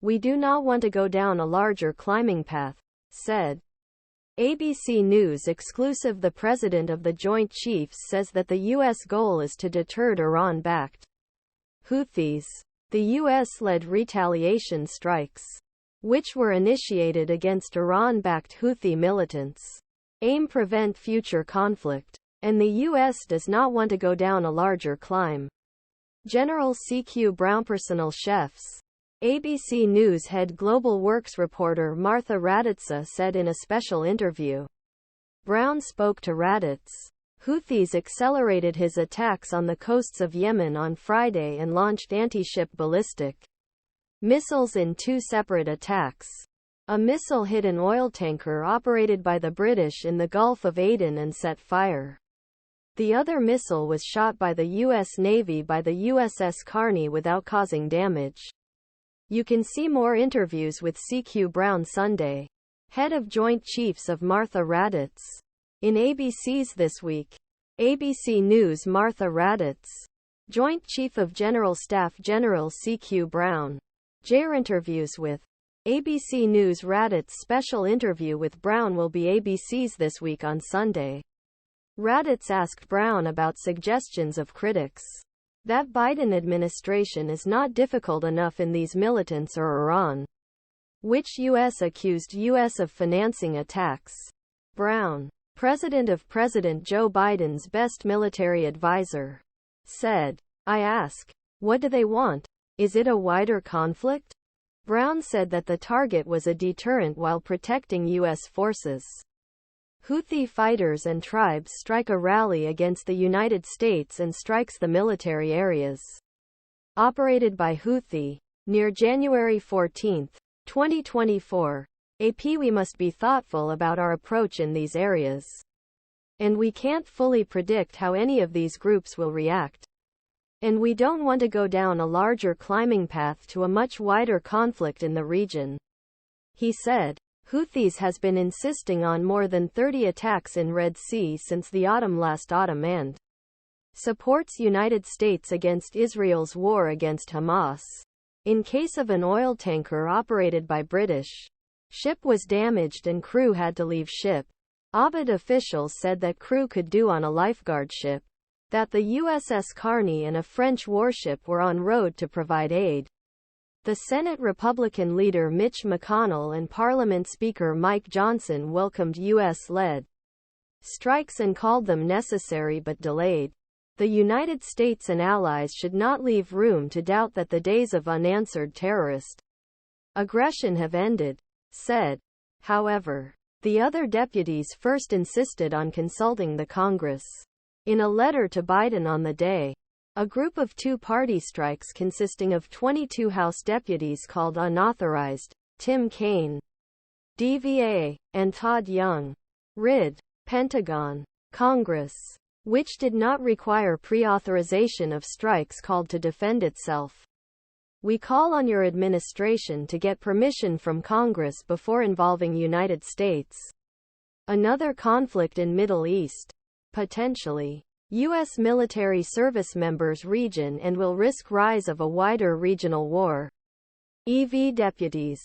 "We do not want to go down a larger climbing path," said ABC News exclusive. The president of the Joint Chiefs says that the U.S. goal is to deter Iran-backed Houthis. The U.S.-led retaliation strikes, which were initiated against Iran-backed Houthi militants, aim prevent future conflict, and the U.S. does not want to go down a larger climb. Gen.CQ Brownpersonel chefs. ABC News head Global Works reporter Martha Raddatz said in a special interview. Brown spoke to Raddatz. Houthis accelerated his attacks on the coasts of Yemen on Friday and launched anti-ship ballistic missiles in 2 separate attacks. A missile hit an oil tanker operated by the British in the Gulf of Aden and set fire. The other missile was shot by the U.S. Navy by the USS Carney without causing damage. You can see more interviews with CQ Brown Sunday. Head of Joint Chiefs of Martha Raddatz. In ABC's This Week. ABC News Martha Raddatz, Joint Chief of General Staff General CQ Brown. Jr.interviews with ABC News. Raddatz's special interview with Brown will be ABC's This Week on Sunday. Raddatz asked Brown about suggestions of critics that Biden administration is not difficult enough in these militants or Iran, which U.S. accused U.S. of financing attacks. Brown, president of President Joe Biden's best military advisor, said, "I ask, what do they want? Is it a wider conflict?" Brown said that the target was a deterrent while protecting U.S. forces. Houthi fighters and tribes strike a rally against the United States and strikes the military areas operated by Houthi near January 14, 2024. AP We must be thoughtful about our approach in these areas. And we can't fully predict how any of these groups will react. And we don't want to go down a larger climbing path to a much wider conflict in the region. He said. Houthis has been insisting on more than 30 attacks in Red Sea since the autumn last autumn and supports United States against Israel's war against Hamas. In case of an oil tanker operated by British ship was damaged and crew had to leave ship. Abed officials said that crew could do on a lifeguard ship, that the USS Carney and a French warship were en route to provide aid. The Senate Republican leader Mitch McConnell and Parliament Speaker Mike Johnson welcomed U.S.-led strikes and called them necessary but delayed. The United States and allies should not leave room to doubt that the days of unanswered terrorist aggression have ended, said. However, the other deputies first insisted on consulting the Congress. In a letter to Biden on the day, a group of 2-party strikes consisting of 22 House deputies called unauthorized, Tim Kaine, D-VA.And Todd Young, RID, Pentagon, Congress, which did not require pre-authorization of strikes called to defend itself. We call on your administration to get permission from Congress before involving United States. Another conflict in Middle East. Potentially. U.S. military service members region and will risk rise of a wider regional war. EV deputies.